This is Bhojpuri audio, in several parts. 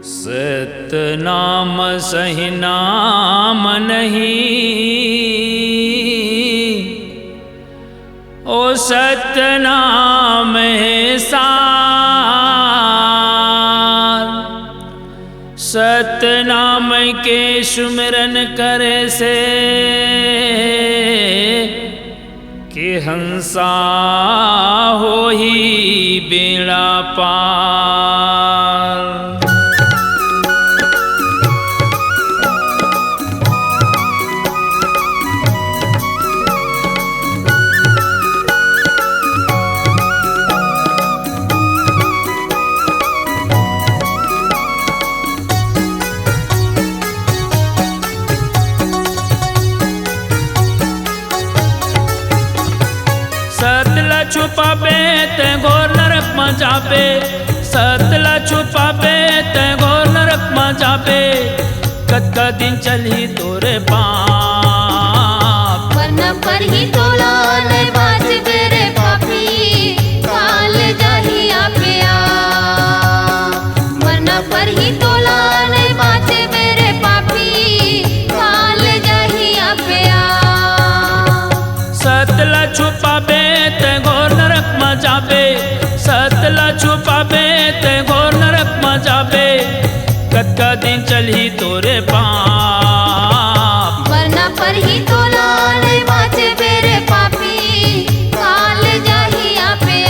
सतनाम सही नाम नहीं, ओ सतनाम है सार। सतनाम के सुमिरन करे से कि हंसा हो ही बेड़ा पार। सतला छुपाबे ते घोर नरक में जाबे, सतला छुपाबे ते घोर नरक में जाबे। कद का दिन चली तोरे बाप, वरना पर ही तोला नहीं बाज बेरे पापी, काल जाही आपे आ। वरना पर ही तोला नहीं बाज बेरे पापी, काल जाही आपे आ। सतला छुपाबे ते घोर नरक में जाबे, सतला छुपाबे ते घोर नरक में जाबे। कद का दिन चली तोरे बाप, वरना पर ही तोला नहीं बाज बेरे पापी, काल जाही आपे आ।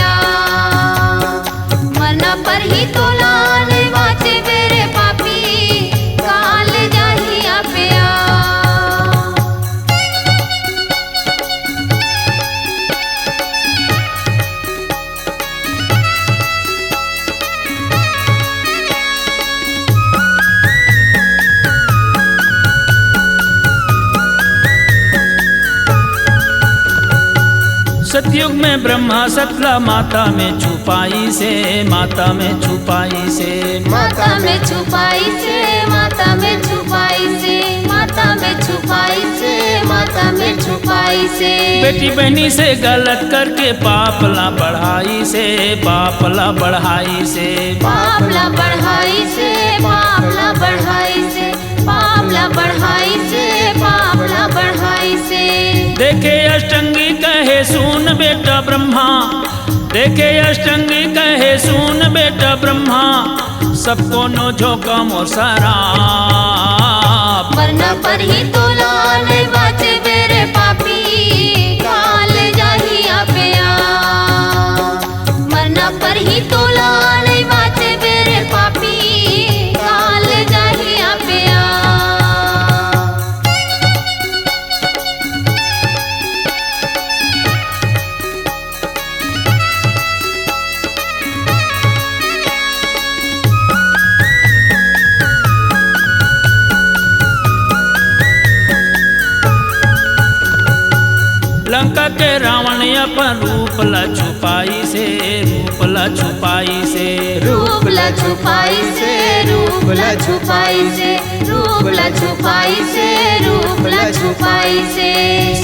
वरना पर ही तोला नहीं बाज बेरे पापी, काल जाही आपे आ। सतयुग में ब्रह्मा सतला माता में छुपाई से, माता में छुपाई से। माता में छुपाई से, माता में छुपाई से, माता में छुपाई से, माता में छुपाई से। बेटी बहनी से गलत करके पापला बढ़ाई से, पापला बढ़ाई से। पापला बढ़ाई से, पापला बढ़ाई से, पापला बढ़ाई से, पापला बढ़ाई से। देखे अष्टंगी कहे सुन बेटा ब्रह्मा, देखे अष्टंगी कहे सुन बेटा ब्रह्मा। सबको नो झोंकम और शराब, वरना पर ही तोला नहीं बाजे बेरे पापी, काल जाही आपे आ। वरना पर ही तोला नहीं बाजे बेरे पापी, काल जाही आपे आ। लंका के रावण अपन रूपला छुपाई से, रूपला छुपाई से। रूपला छुपाई से, रूपला छुपाई से, रूपला छुपाई से, रूपला छुपाई से।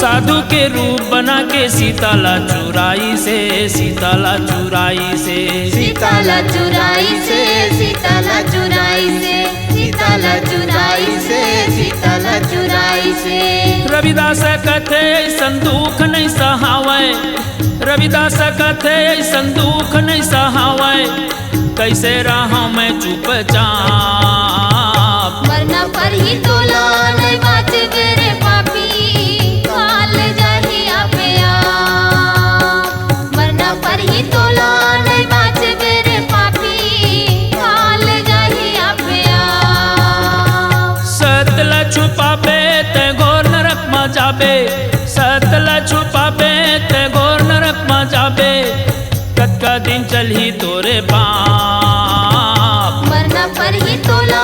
साधु के रूप बना के सीताला चुराई से, सीताला चुराई से। सीताला चुराई से, सीताला चुराई से, सीताला चुराई से, सीताला चुराई से। रविदास कथे संदूख नहीं सहावै, रविदास कथे संदूख नहीं सहावै। कैसे रहा मैं चुपचाप, वरना पर ही तोला नहीं बाज बेरे पापी, काल जाही आपे आ। वरना पर ही तोला नहीं बाज बेरे पापी, काल जाही आपे आ। सतला छुपाबे ते घोर नरक में जाबे, सतला छुपाबे ते घोर नरक में जाबे। कद का दिन चली तोरे बाप, वरना पर ही तोला